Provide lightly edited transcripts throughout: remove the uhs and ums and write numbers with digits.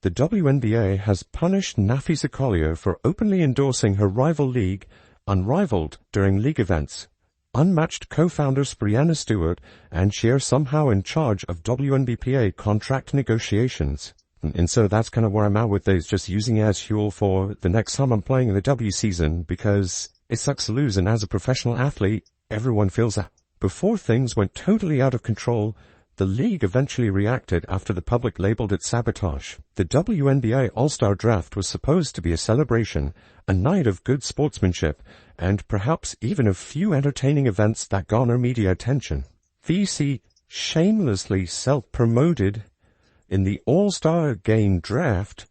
The WNBA has punished Napheesa Collier for openly endorsing her rival league, Unrivaled, during league events. Unmatched co-founders Brianna Stewart and she are somehow in charge of WNBA contract negotiations. And so that's kind of where I'm at with this, just using it as fuel for the next time I'm playing in the W season, because it sucks to lose, and as a professional athlete, everyone feels that. Before things went totally out of control, the league eventually reacted after the public labeled it sabotage. The WNBA All-Star Draft was supposed to be a celebration, a night of good sportsmanship, and perhaps even a few entertaining events that garner media attention. VC shamelessly self-promoted in the All-Star Game Draft.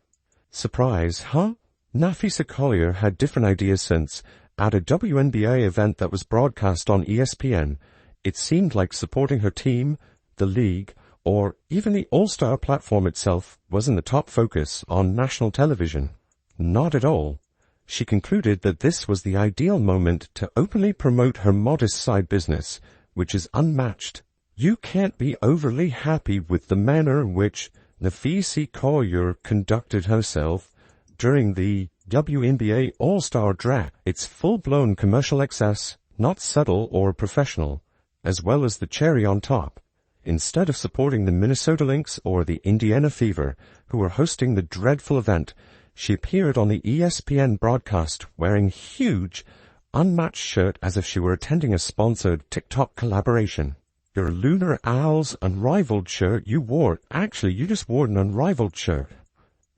Surprise, huh? Napheesa Collier had different ideas since. At a WNBA event that was broadcast on ESPN, it seemed like supporting her team, the league, or even the All-Star platform itself wasn't the top focus on national television. Not at all. She concluded that this was the ideal moment to openly promote her modest side business, which is unmatched. You can't be overly happy with the manner in which Napheesa Collier conducted herself during the WNBA All-Star Draft. It's full-blown commercial excess, not subtle or professional, as well as the cherry on top. Instead of supporting the Minnesota Lynx or the Indiana Fever, who were hosting the dreadful event, she appeared on the ESPN broadcast wearing huge, unmatched shirt as if she were attending a sponsored TikTok collaboration. Your Lunar Owls Unrivaled shirt you wore, actually you just wore an Unrivaled shirt.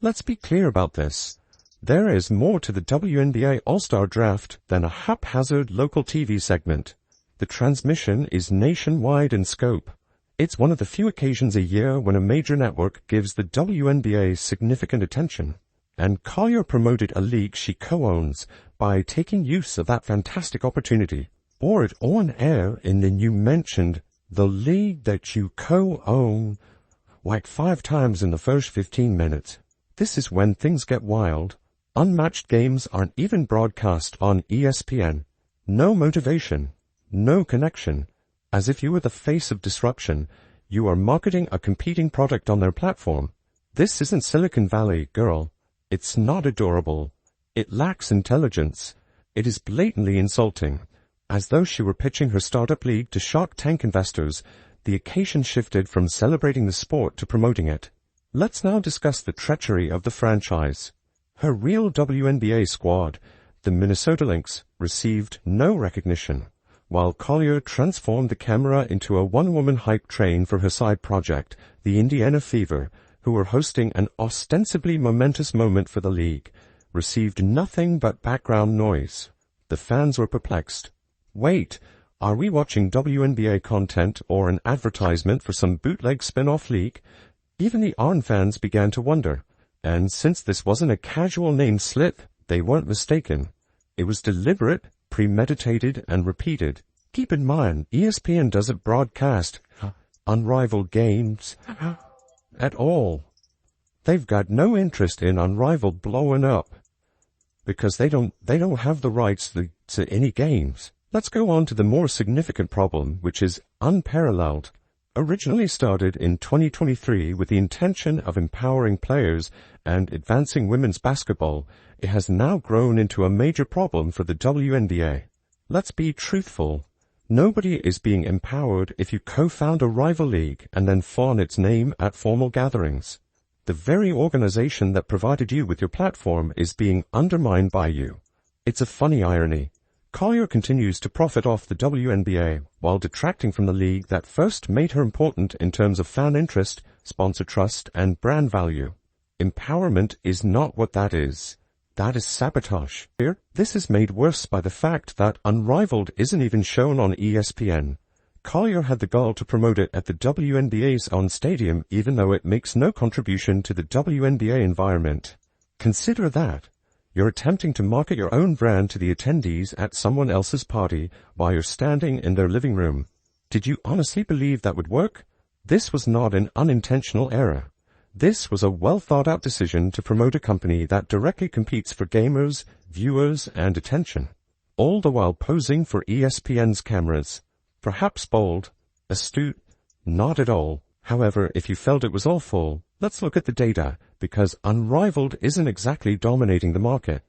Let's be clear about this. There is more to the WNBA All-Star Draft than a haphazard local TV segment. The transmission is nationwide in scope. It's one of the few occasions a year when a major network gives the WNBA significant attention. And Collier promoted a league she co-owns by taking use of that fantastic opportunity. Bore it on air in the you mentioned the league that you co-own like 5 times in the first 15 minutes. This is when things get wild. Unmatched games aren't even broadcast on ESPN. No motivation. No connection. As if you were the face of disruption, you are marketing a competing product on their platform. This isn't Silicon Valley, girl. It's not adorable. It lacks intelligence. It is blatantly insulting. As though she were pitching her startup league to Shark Tank investors, the occasion shifted from celebrating the sport to promoting it. Let's now discuss the treachery of the franchise. Her real WNBA squad, the Minnesota Lynx, received no recognition, while Collier transformed the camera into a one-woman hype train for her side project, the Indiana Fever, who were hosting an ostensibly momentous moment for the league, received nothing but background noise. The fans were perplexed. Wait, are we watching WNBA content or an advertisement for some bootleg spin-off league? Even the ARN fans began to wonder, and since this wasn't a casual name slip, they weren't mistaken. It was deliberate, premeditated, and repeated. Keep in mind, ESPN doesn't broadcast Unrivaled games at all. They've got no interest in Unrivaled blowing up because they don't have the rights to any games. Let's go on to the more significant problem, which is unparalleled. Originally started in 2023 with the intention of empowering players and advancing women's basketball, it has now grown into a major problem for the WNBA. Let's be truthful. Nobody is being empowered if you co-found a rival league and then fawn its name at formal gatherings. The very organization that provided you with your platform is being undermined by you. It's a funny irony. Collier continues to profit off the WNBA while detracting from the league that first made her important in terms of fan interest, sponsor trust, and brand value. Empowerment is not what that is. That is sabotage. Here, this is made worse by the fact that Unrivaled isn't even shown on ESPN. Collier had the gall to promote it at the WNBA's own stadium even though it makes no contribution to the WNBA environment. Consider that. You're attempting to market your own brand to the attendees at someone else's party while you're standing in their living room. Did you honestly believe that would work? This was not an unintentional error. This was a well-thought-out decision to promote a company that directly competes for gamers, viewers, and attention, all the while posing for ESPN's cameras. Perhaps bold, astute, not at all. However, if you felt it was awful, let's look at the data, because Unrivaled isn't exactly dominating the market.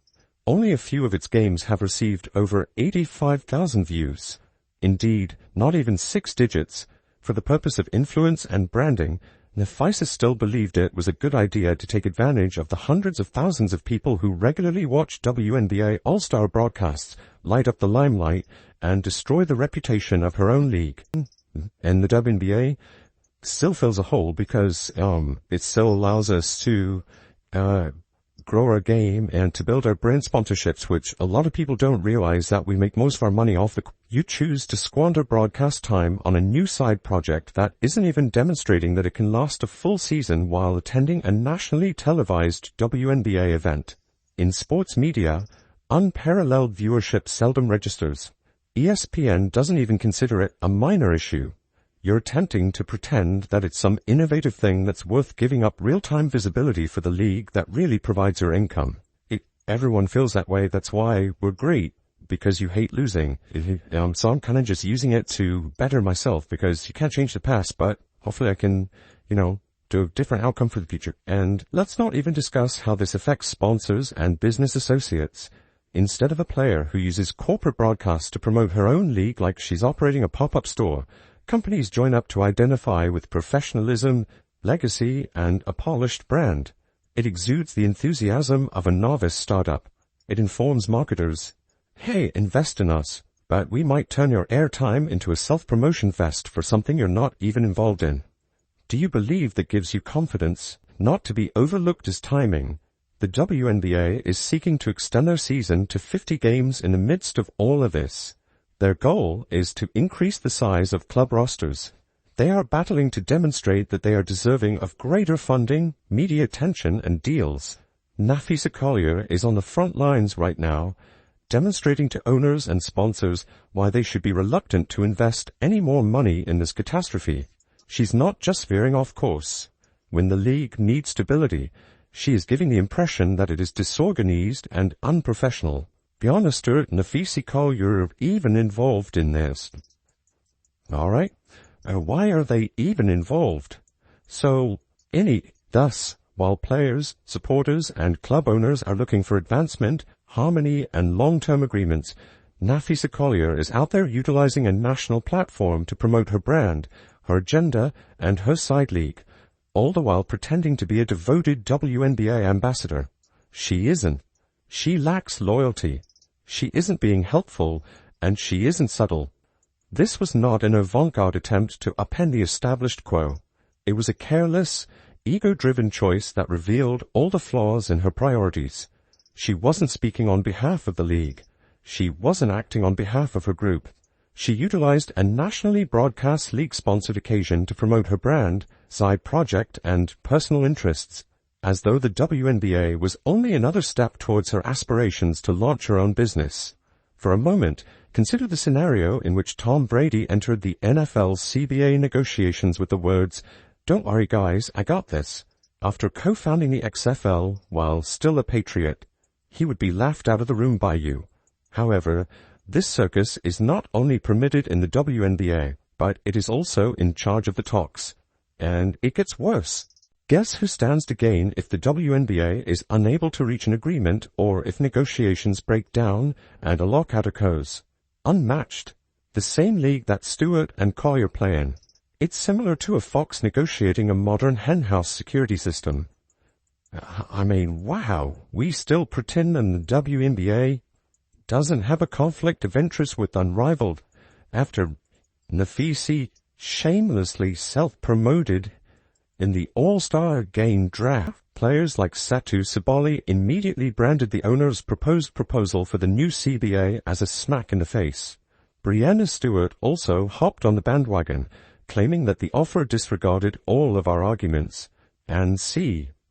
Only a few of its games have received over 85,000 views. Indeed, not even 6 digits. For the purpose of influence and branding, Napheesa still believed it was a good idea to take advantage of the hundreds of thousands of people who regularly watch WNBA All-Star broadcasts, light up the limelight, and destroy the reputation of her own league. And the WNBA still fills a hole because it still allows us to grow our game and to build our brand sponsorships, which a lot of people don't realize that we make most of our money off the... You choose to squander broadcast time on a new side project that isn't even demonstrating that it can last a full season while attending a nationally televised WNBA event. In sports media, unparalleled viewership seldom registers. ESPN doesn't even consider it a minor issue. You're attempting to pretend that it's some innovative thing that's worth giving up real-time visibility for the league that really provides your income. Everyone feels that way. That's why we're great, because you hate losing. So I'm kind of just using it to better myself, because you can't change the past, but hopefully I can, do a different outcome for the future. And let's not even discuss how this affects sponsors and business associates. Instead of a player who uses corporate broadcasts to promote her own league like she's operating a pop-up store, companies join up to identify with professionalism, legacy, and a polished brand. It exudes the enthusiasm of a novice startup. It informs marketers, hey, invest in us, but we might turn your airtime into a self-promotion fest for something you're not even involved in. Do you believe that gives you confidence not to be overlooked as timing? The WNBA is seeking to extend their season to 50 games in the midst of all of this. Their goal is to increase the size of club rosters. They are battling to demonstrate that they are deserving of greater funding, media attention, and deals. Napheesa Collier is on the front lines right now, demonstrating to owners and sponsors why they should be reluctant to invest any more money in this catastrophe. She's not just veering off course. When the league needs stability, she is giving the impression that it is disorganized and unprofessional. Be honest, Napheesa Collier even involved in this. Alright, why are they even involved? Thus, while players, supporters, and club owners are looking for advancement, harmony, and long-term agreements, Napheesa Collier is out there utilizing a national platform to promote her brand, her agenda, and her side league, all the while pretending to be a devoted WNBA ambassador. She isn't. She lacks loyalty. She isn't being helpful, and she isn't subtle. This was not an avant-garde attempt to upend the established quo. It was a careless, ego-driven choice that revealed all the flaws in her priorities. She wasn't speaking on behalf of the league. She wasn't acting on behalf of her group. She utilized a nationally broadcast league-sponsored occasion to promote her brand, side project, and personal interests, as though the WNBA was only another step towards her aspirations to launch her own business. For a moment, consider the scenario in which Tom Brady entered the NFL's CBA negotiations with the words, "Don't worry guys, I got this." After co-founding the XFL while still a Patriot, he would be laughed out of the room by you. However, this circus is not only permitted in the WNBA, but it is also in charge of the talks. And it gets worse. Guess who stands to gain if the WNBA is unable to reach an agreement or if negotiations break down and a lockout occurs? Unmatched. The same league that Stewart and Collier play in. It's similar to a fox negotiating a modern henhouse security system. Wow, we still pretend and the WNBA doesn't have a conflict of interest with Unrivaled after Napheesa shamelessly self-promoted in the All-Star Game draft. Players like Satu Sabali immediately branded the owner's proposed proposal for the new CBA as a smack in the face. Breanna Stewart also hopped on the bandwagon, claiming that the offer disregarded all of our arguments. And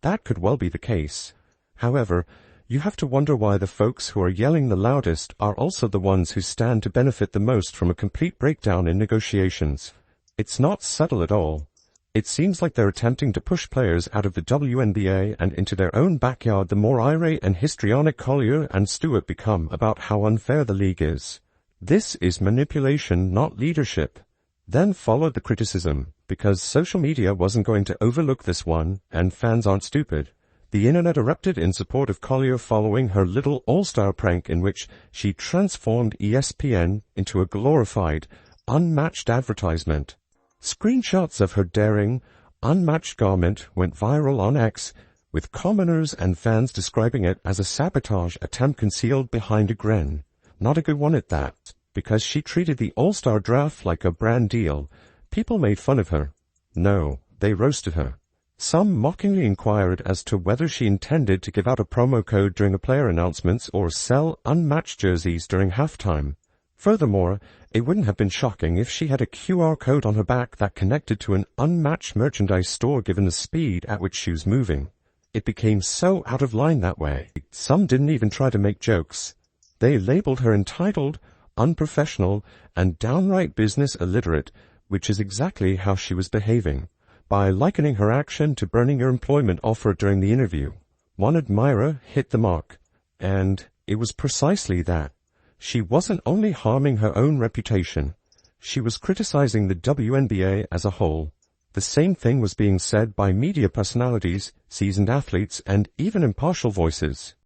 that could well be the case. However, you have to wonder why the folks who are yelling the loudest are also the ones who stand to benefit the most from a complete breakdown in negotiations. It's not subtle at all. It seems like they're attempting to push players out of the WNBA and into their own backyard the more irate and histrionic Collier and Stewart become about how unfair the league is. This is manipulation, not leadership. Then followed the criticism, because social media wasn't going to overlook this one, and fans aren't stupid. The internet erupted in support of Collier following her little all-star prank in which she transformed ESPN into a glorified, unmatched advertisement. Screenshots of her daring, unmatched garment went viral on X, with commoners and fans describing it as a sabotage attempt concealed behind a grin. Not a good one at that, because she treated the All-Star Draft like a brand deal. People made fun of her. No, they roasted her. Some mockingly inquired as to whether she intended to give out a promo code during the player announcements or sell unmatched jerseys during halftime. Furthermore, it wouldn't have been shocking if she had a QR code on her back that connected to an unmatched merchandise store given the speed at which she was moving. It became so out of line that way. Some didn't even try to make jokes. They labeled her entitled, unprofessional, and downright business illiterate, which is exactly how she was behaving, by likening her action to burning her employment offer during the interview. One admirer hit the mark, and it was precisely that. She wasn't only harming her own reputation, she was criticizing the WNBA as a whole. The same thing was being said by media personalities, seasoned athletes, and even impartial voices.